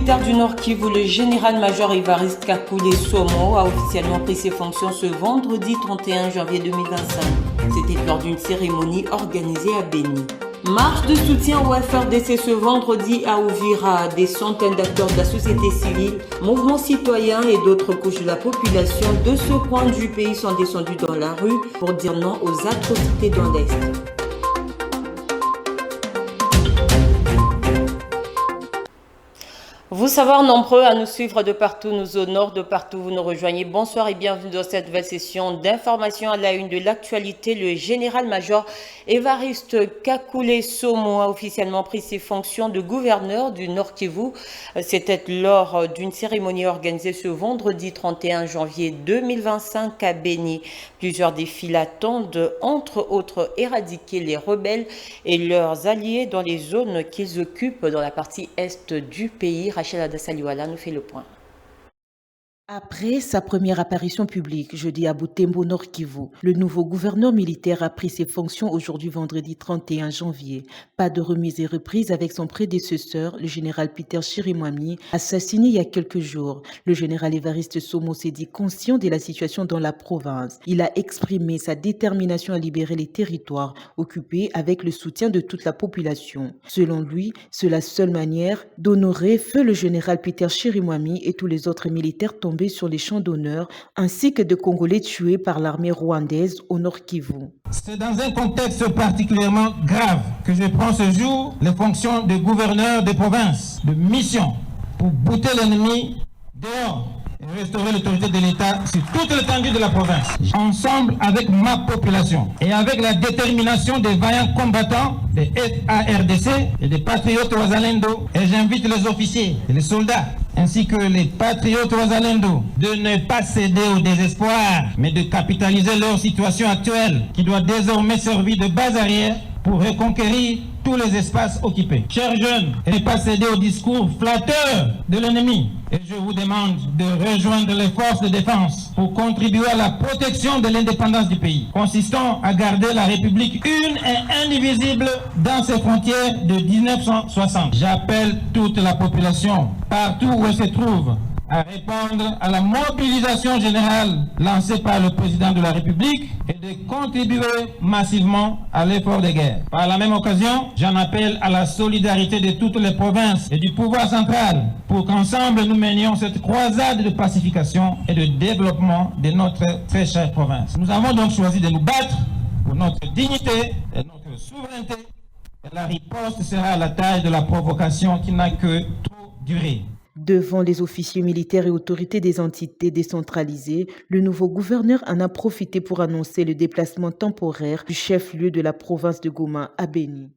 militaire du Nord Kivu, le général-major Évariste Kakule Somo, a officiellement pris ses fonctions ce vendredi 31 janvier 2025. C'était lors d'une cérémonie organisée à Béni. Marche de soutien au FRDC ce vendredi à Uvira. Des centaines d'acteurs de la société civile, mouvements citoyens et d'autres couches de la population de ce coin du pays sont descendus dans la rue pour dire non aux atrocités dans l'Est. Vous savoir nombreux à nous suivre de partout, nous au nord, de partout vous nous rejoignez. Bonsoir et bienvenue dans cette nouvelle session d'information à la une de l'actualité. Le général-major Évariste Kakule Somo a officiellement pris ses fonctions de gouverneur du Nord Kivu. C'était lors d'une cérémonie organisée ce vendredi 31 janvier 2025 à Béni. Plusieurs défis l'attendent, entre autres éradiquer les rebelles et leurs alliés dans les zones qu'ils occupent dans la partie est du pays. Rachel Adasaliwala nous fait le point. Après sa première apparition publique jeudi à Butembo, Nord Kivu, le nouveau gouverneur militaire a pris ses fonctions aujourd'hui vendredi 31 janvier. Pas de remise et reprise avec son prédécesseur, le général Peter Chirimwami, assassiné il y a quelques jours. Le général Évariste Somo s'est dit conscient de la situation dans la province. Il a exprimé sa détermination à libérer les territoires occupés avec le soutien de toute la population. Selon lui, c'est la seule manière d'honorer feu le général Peter Chirimwami et tous les autres militaires tombés sur les champs d'honneur, ainsi que de Congolais tués par l'armée rwandaise au Nord Kivu. C'est dans un contexte particulièrement grave que je prends ce jour les fonctions de gouverneur de province, de mission, pour bouter l'ennemi dehors et restaurer l'autorité de l'État sur toute l'étendue de la province. Ensemble avec ma population et avec la détermination des vaillants combattants des FARDC et des patriotes Wazalendo, et j'invite les officiers et les soldats ainsi que les patriotes Wazalendo de ne pas céder au désespoir, mais de capitaliser leur situation actuelle qui doit désormais servir de base arrière pour reconquérir tous les espaces occupés. Chers jeunes, ne pas céder au discours flatteur de l'ennemi. Et je vous demande de rejoindre les forces de défense pour contribuer à la protection de l'indépendance du pays, consistant à garder la République une et indivisible dans ses frontières de 1960. J'appelle toute la population, partout où elle se trouve, à répondre à la mobilisation générale lancée par le président de la République et de contribuer massivement à l'effort de guerre. Par la même occasion, j'en appelle à la solidarité de toutes les provinces et du pouvoir central pour qu'ensemble nous menions cette croisade de pacification et de développement de notre très chère province. Nous avons donc choisi de nous battre pour notre dignité et notre souveraineté. Et la riposte sera à la taille de la provocation qui n'a que trop duré. Devant les officiers militaires et autorités des entités décentralisées, le nouveau gouverneur en a profité pour annoncer le déplacement temporaire du chef-lieu de la province de Goma à Béni.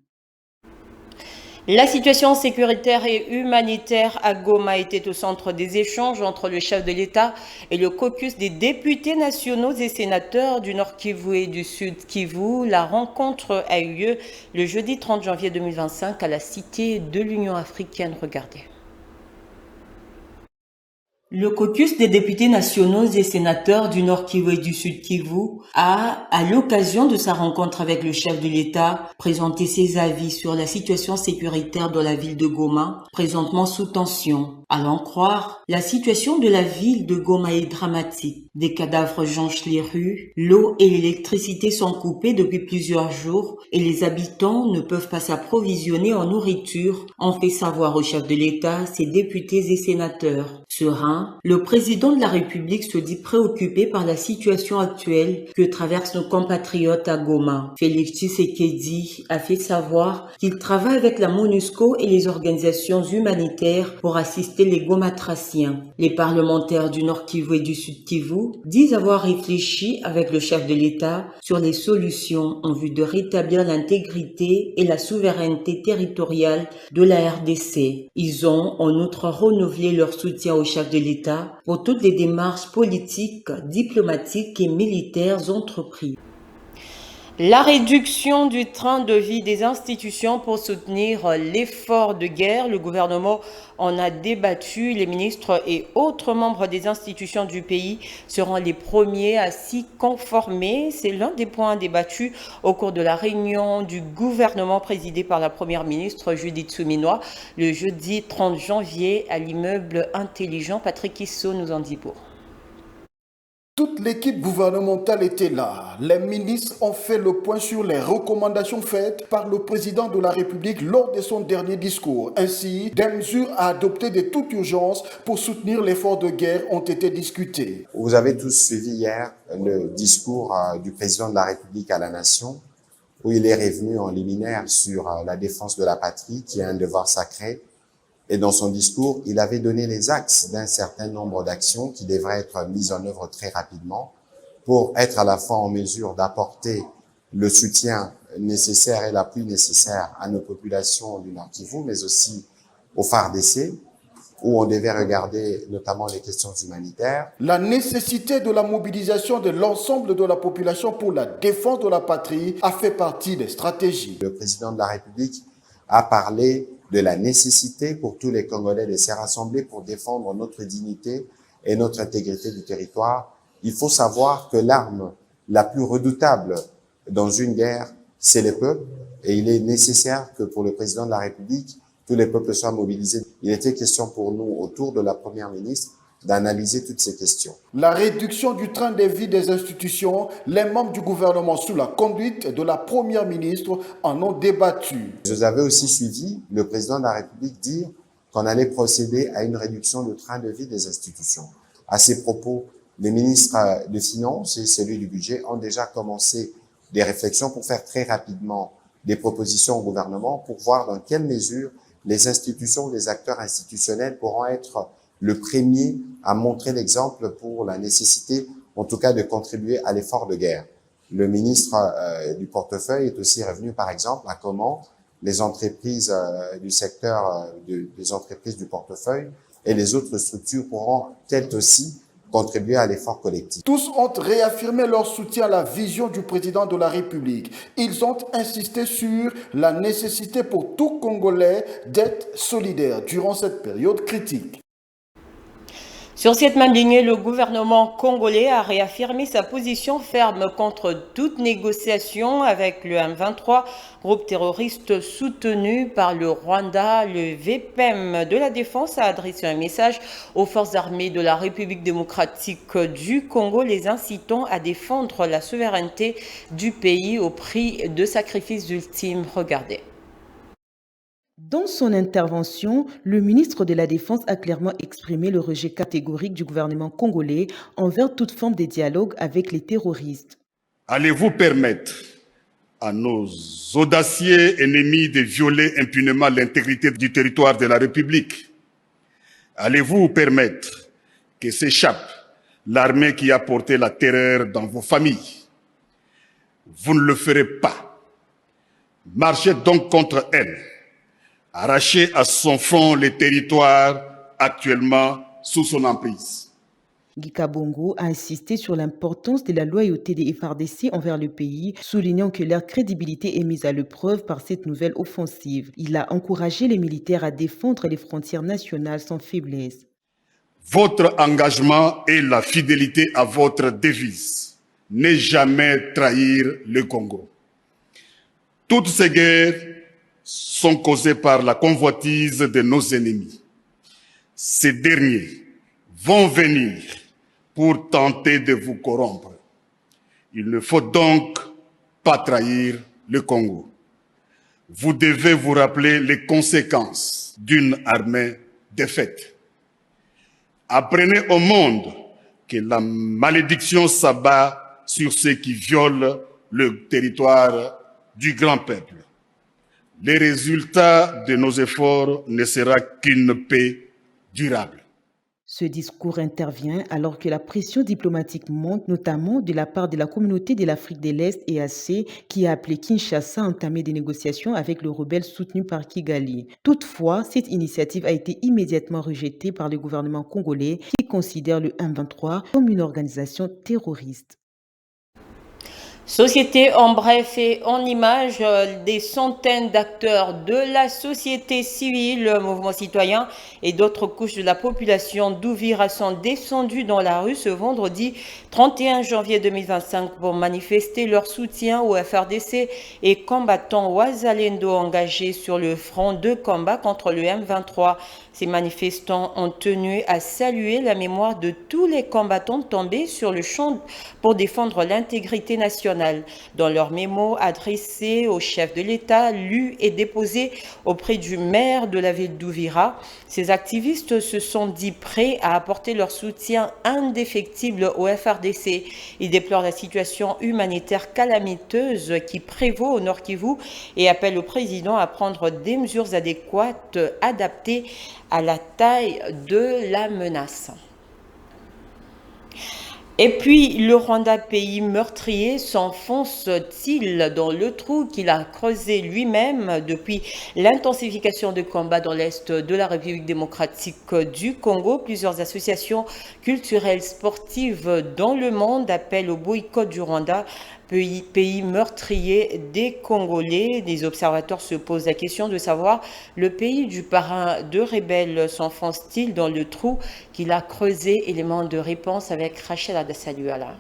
La situation sécuritaire et humanitaire à Goma était au centre des échanges entre le chef de l'État et le caucus des députés nationaux et sénateurs du Nord Kivu et du Sud Kivu. La rencontre a eu lieu le jeudi 30 janvier 2025 à la Cité de l'Union africaine. Regardez. Le caucus des députés nationaux et sénateurs du Nord Kivu et du Sud Kivu a, à l'occasion de sa rencontre avec le chef de l'État, présenté ses avis sur la situation sécuritaire dans la ville de Goma, présentement sous tension. À l'en croire, la situation de la ville de Goma est dramatique. Des cadavres jonchent les rues, l'eau et l'électricité sont coupées depuis plusieurs jours et les habitants ne peuvent pas s'approvisionner en nourriture, ont fait savoir au chef de l'État, ses députés et sénateurs. Serein, le président de la République se dit préoccupé par la situation actuelle que traversent nos compatriotes à Goma. Félix Tshisekedi a fait savoir qu'il travaille avec la MONUSCO et les organisations humanitaires pour assister les Gomatraciens. Les parlementaires du Nord Kivu et du Sud Kivu disent avoir réfléchi avec le chef de l'État sur les solutions en vue de rétablir l'intégrité et la souveraineté territoriale de la RDC. Ils ont en outre renouvelé leur soutien au chef de l'État pour toutes les démarches politiques, diplomatiques et militaires entreprises. La réduction du train de vie des institutions pour soutenir l'effort de guerre, le gouvernement en a débattu. Les ministres et autres membres des institutions du pays seront les premiers à s'y conformer. C'est l'un des points débattus au cours de la réunion du gouvernement présidée par la première ministre Judith Suminwa le jeudi 30 janvier à l'immeuble intelligent. Patrick Issot nous en dit pour. Toute l'équipe gouvernementale était là. Les ministres ont fait le point sur les recommandations faites par le président de la République lors de son dernier discours. Ainsi, des mesures à adopter de toute urgence pour soutenir l'effort de guerre ont été discutées. Vous avez tous suivi hier le discours du président de la République à la nation, où il est revenu en liminaire sur la défense de la patrie, qui est un devoir sacré. Et dans son discours, il avait donné les axes d'un certain nombre d'actions qui devraient être mises en œuvre très rapidement pour être à la fois en mesure d'apporter le soutien nécessaire et l'appui nécessaire à nos populations du Nord Kivu, mais aussi au FARDC, où on devait regarder notamment les questions humanitaires. La nécessité de la mobilisation de l'ensemble de la population pour la défense de la patrie a fait partie des stratégies. Le président de la République a parlé de la nécessité pour tous les Congolais de se rassembler pour défendre notre dignité et notre intégrité du territoire. Il faut savoir que l'arme la plus redoutable dans une guerre, c'est les peuples, et il est nécessaire que pour le président de la République, tous les peuples soient mobilisés. Il était question pour nous, autour de la première ministre, d'analyser toutes ces questions. La réduction du train de vie des institutions, les membres du gouvernement sous la conduite de la première ministre en ont débattu. Vous avez aussi suivi le président de la République dire qu'on allait procéder à une réduction du train de vie des institutions. À ces propos, les ministres des Finances et celui du Budget ont déjà commencé des réflexions pour faire très rapidement des propositions au gouvernement pour voir dans quelle mesure les institutions, les acteurs institutionnels pourront être le premier à montrer l'exemple pour la nécessité, en tout cas, de contribuer à l'effort de guerre. Le ministre du portefeuille est aussi revenu, par exemple, à comment les entreprises du secteur des entreprises du portefeuille et les autres structures pourront elles aussi contribuer à l'effort collectif. Tous ont réaffirmé leur soutien à la vision du président de la République. Ils ont insisté sur la nécessité pour tout Congolais d'être solidaire durant cette période critique. Sur cette même lignée, le gouvernement congolais a réaffirmé sa position ferme contre toute négociation avec le M23, groupe terroriste soutenu par le Rwanda. Le VPM de la Défense a adressé un message aux forces armées de la République démocratique du Congo, les incitant à défendre la souveraineté du pays au prix de sacrifices ultimes. Regardez. Dans son intervention, le ministre de la Défense a clairement exprimé le rejet catégorique du gouvernement congolais envers toute forme de dialogue avec les terroristes. Allez-vous permettre à nos audacieux ennemis de violer impunément l'intégrité du territoire de la République? Allez-vous permettre que s'échappe l'armée qui a porté la terreur dans vos familles? Vous ne le ferez pas. Marchez donc contre elle. Arracher à son front les territoires actuellement sous son emprise. Guy Kabongo a insisté sur l'importance de la loyauté des FARDC envers le pays, soulignant que leur crédibilité est mise à l'épreuve par cette nouvelle offensive. Il a encouragé les militaires à défendre les frontières nationales sans faiblesse. Votre engagement et la fidélité à votre devise. Ne jamais trahir le Congo. Toutes ces guerres sont causées par la convoitise de nos ennemis. Ces derniers vont venir pour tenter de vous corrompre. Il ne faut donc pas trahir le Congo. Vous devez vous rappeler les conséquences d'une armée défaite. Apprenez au monde que la malédiction s'abat sur ceux qui violent le territoire du grand peuple. Le résultat de nos efforts ne sera qu'une paix durable. Ce discours intervient alors que la pression diplomatique monte, notamment de la part de la communauté de l'Afrique de l'Est EAC, qui a appelé Kinshasa à entamer des négociations avec le rebelle soutenu par Kigali. Toutefois, cette initiative a été immédiatement rejetée par le gouvernement congolais, qui considère le M23 comme une organisation terroriste. Société en bref et en images, des centaines d'acteurs de la société civile, le mouvement citoyen et d'autres couches de la population d'Ouvira sont descendus dans la rue ce vendredi 31 janvier 2025 pour manifester leur soutien au FRDC et combattants Ouazalendo engagés sur le front de combat contre le M23. Ces manifestants ont tenu à saluer la mémoire de tous les combattants tombés sur le champ pour défendre l'intégrité nationale. Dans leur mémo adressé au chef de l'État, lu et déposé auprès du maire de la ville d'Ouvira, ces activistes se sont dit prêts à apporter leur soutien indéfectible au FRDC. Ils déplorent la situation humanitaire calamiteuse qui prévaut au Nord Kivu et appellent au président à prendre des mesures adéquates adaptées à la taille de la menace. Et puis, le Rwanda, pays meurtrier, s'enfonce-t-il dans le trou qu'il a creusé lui-même depuis l'intensification de combats dans l'est de la République démocratique du Congo? Plusieurs associations culturelles sportives dans le monde appellent au boycott du Rwanda, pays meurtrier des Congolais. Des observateurs se posent la question de savoir le pays du parrain de rebelles s'enfonce-t-il dans le trou qu'il a creusé? Élément de réponse avec Rachel Adassaluala.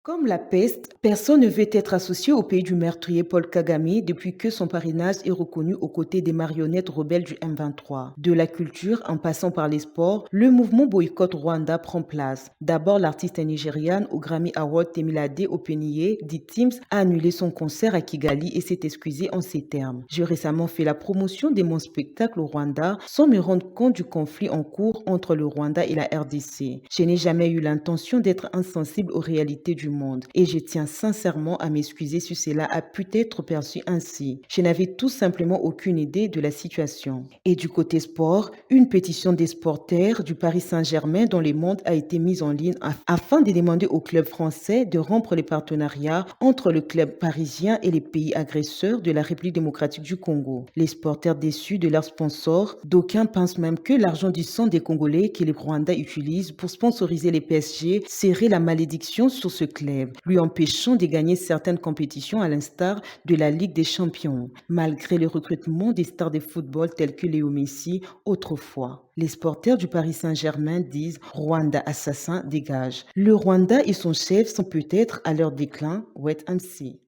Comme la peste, personne ne veut être associé au pays du meurtrier Paul Kagame depuis que son parrainage est reconnu aux côtés des marionnettes rebelles du M23. De la culture en passant par les sports, le mouvement Boycott Rwanda prend place. D'abord, l'artiste nigériane au Grammy Award Temilade Openiye, dit Teams, a annulé son concert à Kigali et s'est excusé en ces termes. J'ai récemment fait la promotion de mon spectacle au Rwanda sans me rendre compte du conflit en cours entre le Rwanda et la RDC. Je n'ai jamais eu l'intention d'être insensible aux réalités du monde et je tiens sincèrement à m'excuser si cela a pu être perçu ainsi. Je n'avais tout simplement aucune idée de la situation. Et du côté sport, une pétition des supporters du Paris Saint-Germain dans le monde a été mise en ligne afin de demander au club français de rompre les partenariats entre le club parisien et les pays agresseurs de la République démocratique du Congo. Les supporters déçus de leurs sponsors, d'aucuns pensent même que l'argent du sang des Congolais que les Rwandais utilisent pour sponsoriser les PSG serait la malédiction sur ce club, lui empêchant de gagner certaines compétitions à l'instar de la Ligue des Champions, malgré le recrutement des stars de football tels que Léo Messi autrefois. Les supporters du Paris Saint-Germain disent « Rwanda assassin, dégage ». Le Rwanda et son chef sont peut-être à leur déclin, wait and see.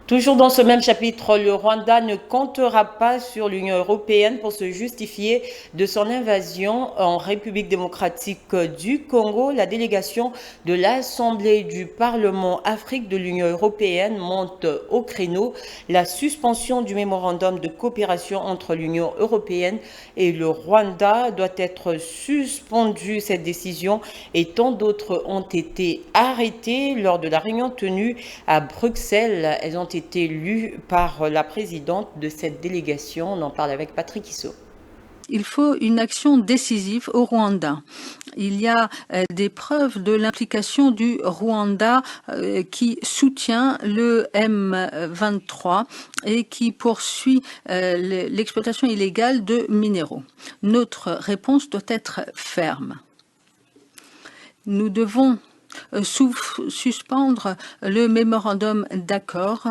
Toujours dans ce même chapitre, le Rwanda ne comptera pas sur l'Union européenne pour se justifier de son invasion en République démocratique du Congo. La délégation de l'Assemblée du Parlement Afrique de l'Union européenne monte au créneau. La suspension du mémorandum de coopération entre l'Union européenne et le Rwanda doit être suspendue. Cette décision et tant d'autres ont été arrêtées lors de la réunion tenue à Bruxelles. Elles ont été lues par la présidente de cette délégation. On en parle avec Patrick Issot. Il faut une action décisive au Rwanda. Il y a des preuves de l'implication du Rwanda qui soutient le M23 et qui poursuit l'exploitation illégale de minéraux. Notre réponse doit être ferme. Nous devons suspendre le mémorandum d'accord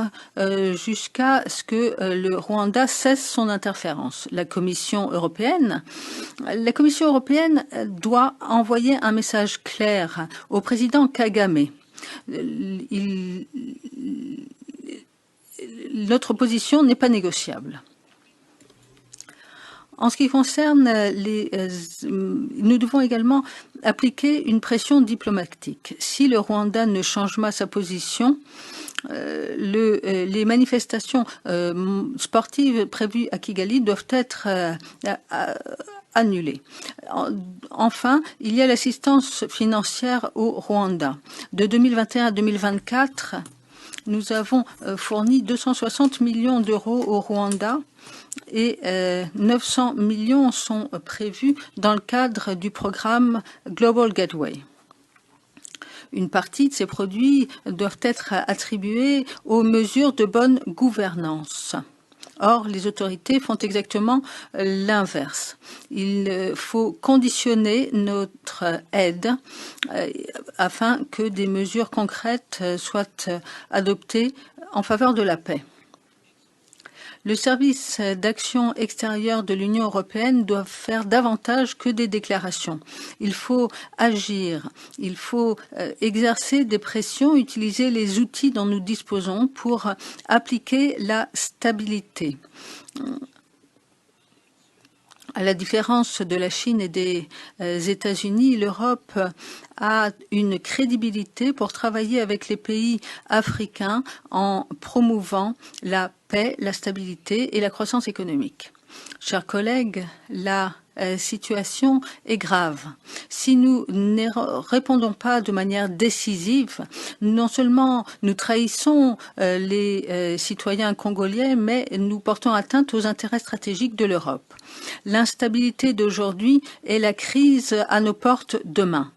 jusqu'à ce que le Rwanda cesse son interférence. La Commission européenne doit envoyer un message clair au président Kagame. Notre position n'est pas négociable. En ce qui concerne nous devons également appliquer une pression diplomatique. Si le Rwanda ne change pas sa position, les manifestations sportives prévues à Kigali doivent être annulées. Enfin, il y a l'assistance financière au Rwanda. De 2021 à 2024, nous avons fourni 260 millions d'euros au Rwanda et 900 millions sont prévus dans le cadre du programme Global Gateway. Une partie de ces produits doivent être attribués aux mesures de bonne gouvernance. Or, les autorités font exactement l'inverse. Il faut conditionner notre aide afin que des mesures concrètes soient adoptées en faveur de la paix. Le service d'action extérieure de l'Union européenne doit faire davantage que des déclarations. Il faut agir, il faut exercer des pressions, utiliser les outils dont nous disposons pour appliquer la stabilité. À la différence de la Chine et des États-Unis, l'Europe a une crédibilité pour travailler avec les pays africains en promouvant la paix, la stabilité et la croissance économique. Chers collègues, la situation est grave. Si nous ne répondons pas de manière décisive, non seulement nous trahissons les citoyens congolais, mais nous portons atteinte aux intérêts stratégiques de l'Europe. L'instabilité d'aujourd'hui est la crise à nos portes demain.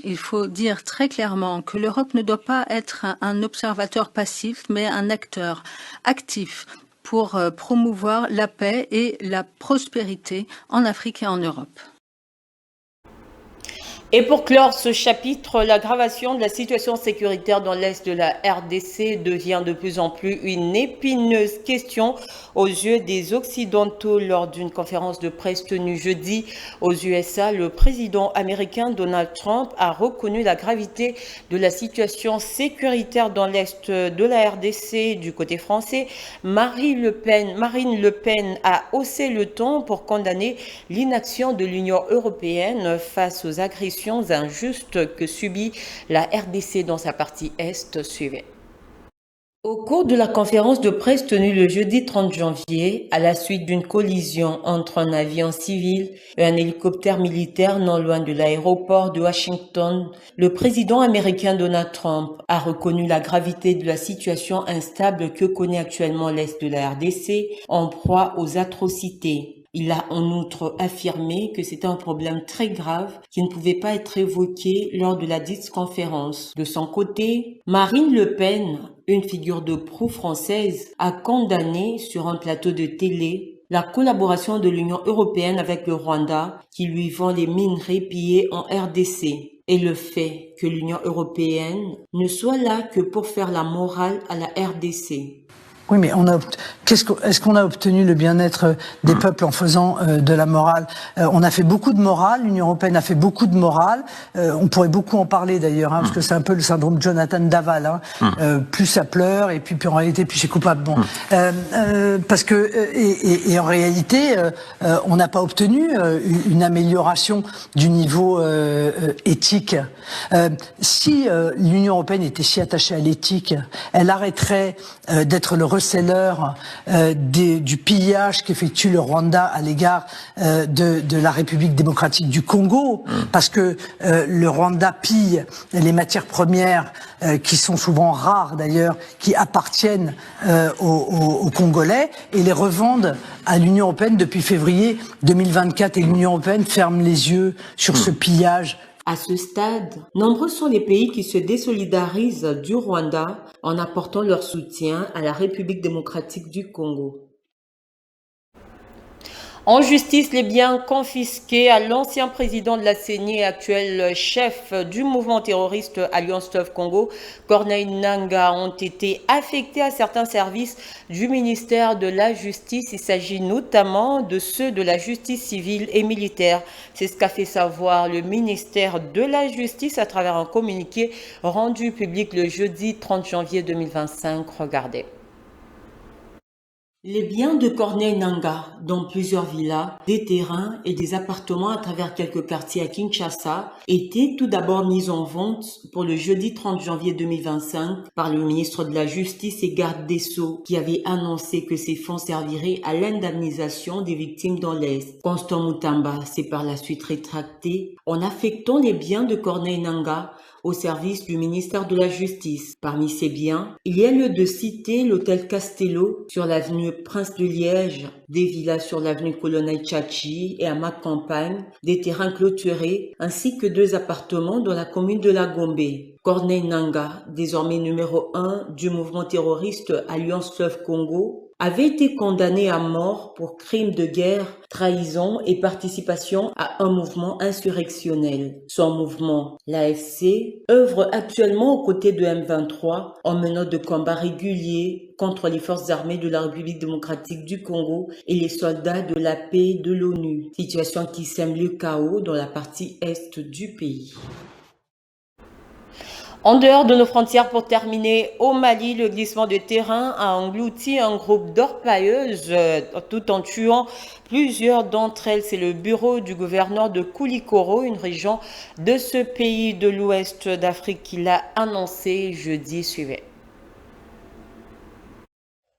Il faut dire très clairement que l'Europe ne doit pas être un observateur passif, mais un acteur actif pour promouvoir la paix et la prospérité en Afrique et en Europe. Et pour clore ce chapitre, l'aggravation de la situation sécuritaire dans l'Est de la RDC devient de plus en plus une épineuse question aux yeux des Occidentaux. Lors d'une conférence de presse tenue jeudi aux USA, le président américain Donald Trump a reconnu la gravité de la situation sécuritaire dans l'Est de la RDC. Du côté français, Marine Le Pen a haussé le ton pour condamner l'inaction de l'Union européenne face aux agressions injustes que subit la RDC dans sa partie Est. Suivez. Au cours de la conférence de presse tenue le jeudi 30 janvier, à la suite d'une collision entre un avion civil et un hélicoptère militaire non loin de l'aéroport de Washington, le président américain Donald Trump a reconnu la gravité de la situation instable que connaît actuellement l'Est de la RDC, en proie aux atrocités. Il a en outre affirmé que c'était un problème très grave qui ne pouvait pas être évoqué lors de la dite conférence. De son côté, Marine Le Pen, une figure de proue française, a condamné sur un plateau de télé la collaboration de l'Union européenne avec le Rwanda qui lui vend les minerais pillés en RDC et le fait que l'Union européenne ne soit là que pour faire la morale à la RDC. Oui, mais est-ce qu'on a obtenu le bien-être des peuples en faisant de la morale? On a fait beaucoup de morale, l'Union européenne a fait beaucoup de morale. On pourrait beaucoup en parler d'ailleurs, parce que c'est un peu le syndrome Jonathan Daval. Plus ça pleure, et puis en réalité, plus c'est coupable. Bon, parce que et en réalité, on n'a pas obtenu une amélioration du niveau éthique. Si l'Union européenne était si attachée à l'éthique, elle arrêterait d'être le receleur du pillage qu'effectue le Rwanda à l'égard de la République démocratique du Congo, parce que le Rwanda pille les matières premières qui sont souvent rares d'ailleurs, qui appartiennent aux Congolais, et les revendent à l'Union européenne depuis février 2024, et l'Union européenne ferme les yeux sur ce pillage. À ce stade, nombreux sont les pays qui se désolidarisent du Rwanda en apportant leur soutien à la République démocratique du Congo. En justice, les biens confisqués à l'ancien président de la CENI et actuel chef du mouvement terroriste Alliance Fleuve Congo, Corneille Nangaa, ont été affectés à certains services du ministère de la Justice. Il s'agit notamment de ceux de la justice civile et militaire. C'est ce qu'a fait savoir le ministère de la Justice à travers un communiqué rendu public le jeudi 30 janvier 2025. Regardez. Les biens de Corneille Nangaa, dont plusieurs villas, des terrains et des appartements à travers quelques quartiers à Kinshasa, étaient tout d'abord mis en vente pour le jeudi 30 janvier 2025 par le ministre de la Justice et garde des Sceaux, qui avait annoncé que ces fonds serviraient à l'indemnisation des victimes dans l'Est. Constant Mutamba s'est par la suite rétracté en affectant les biens de Corneille Nangaa au service du ministère de la Justice. Parmi ces biens, il y a lieu de citer l'hôtel Castello sur l'avenue Prince de Liège, des villas sur l'avenue Colonel Tchachi et à Mac-Campagne, des terrains clôturés, ainsi que 2 appartements dans la commune de La Gombe. Corneille Nangaa, désormais numéro 1 du mouvement terroriste Alliance Fleuve Congo, avait été condamné à mort pour crimes de guerre, trahison et participation à un mouvement insurrectionnel. Son mouvement, l'AFC, œuvre actuellement aux côtés de M23 en menant de combats réguliers contre les forces armées de la République démocratique du Congo et les soldats de la paix de l'ONU, situation qui sème le chaos dans la partie est du pays. En dehors de nos frontières, pour terminer, au Mali, le glissement de terrain a englouti un groupe d'orpailleuses tout en tuant plusieurs d'entre elles. C'est le bureau du gouverneur de Koulikoro, une région de ce pays de l'ouest d'Afrique, qui l'a annoncé jeudi suivant.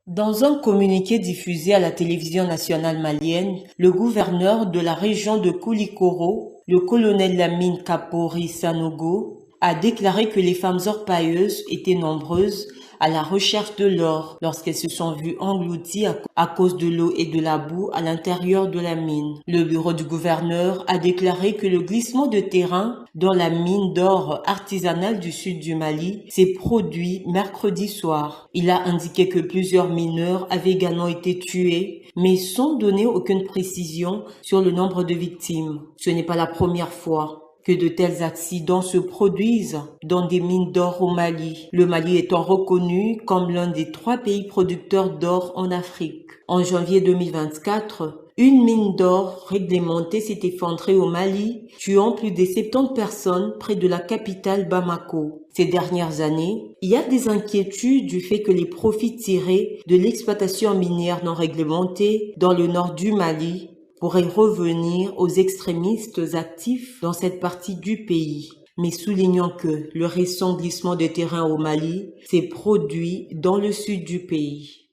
Dans un communiqué diffusé à la télévision nationale malienne, le gouverneur de la région de Koulikoro, le colonel Lamine Kapori Sanogo, a déclaré que les femmes orpailleuses étaient nombreuses à la recherche de l'or lorsqu'elles se sont vues englouties à cause de l'eau et de la boue à l'intérieur de la mine. Le bureau du gouverneur a déclaré que le glissement de terrain dans la mine d'or artisanale du sud du Mali s'est produit mercredi soir. Il a indiqué que plusieurs mineurs avaient également été tués, mais sans donner aucune précision sur le nombre de victimes. Ce n'est pas la première fois que de tels accidents se produisent dans des mines d'or au Mali, le Mali étant reconnu comme l'un des 3 pays producteurs d'or en Afrique. En janvier 2024, une mine d'or réglementée s'est effondrée au Mali, tuant plus de 70 personnes près de la capitale Bamako. Ces dernières années, il y a des inquiétudes du fait que les profits tirés de l'exploitation minière non réglementée dans le nord du Mali pourrait revenir aux extrémistes actifs dans cette partie du pays. Mais soulignons que le récent glissement de terrain au Mali s'est produit dans le sud du pays.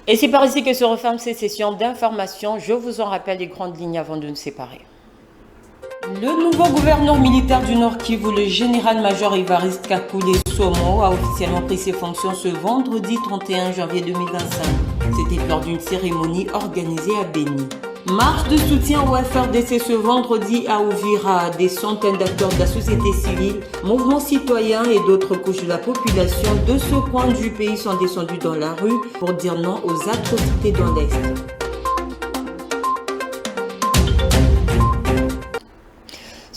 Et c'est par ici que se referment ces sessions d'information. Je vous en rappelle les grandes lignes avant de nous séparer. Le nouveau gouverneur militaire du Nord Kivu, le général-major Évariste Kakule Somo, a officiellement pris ses fonctions ce vendredi 31 janvier 2025. C'était lors d'une cérémonie organisée à Béni. Marche de soutien au FRDC ce vendredi à Uvira. Des centaines d'acteurs de la société civile, mouvements citoyens et d'autres couches de la population de ce coin du pays sont descendus dans la rue pour dire non aux atrocités dans l'Est.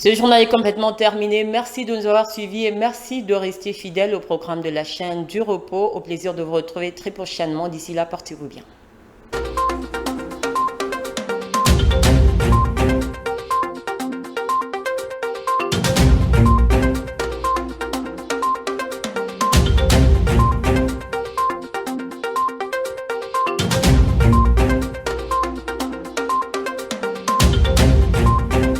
Ce journal est complètement terminé. Merci de nous avoir suivis et merci de rester fidèles au programme de la chaîne du repos. Au plaisir de vous retrouver très prochainement. D'ici là, portez-vous bien.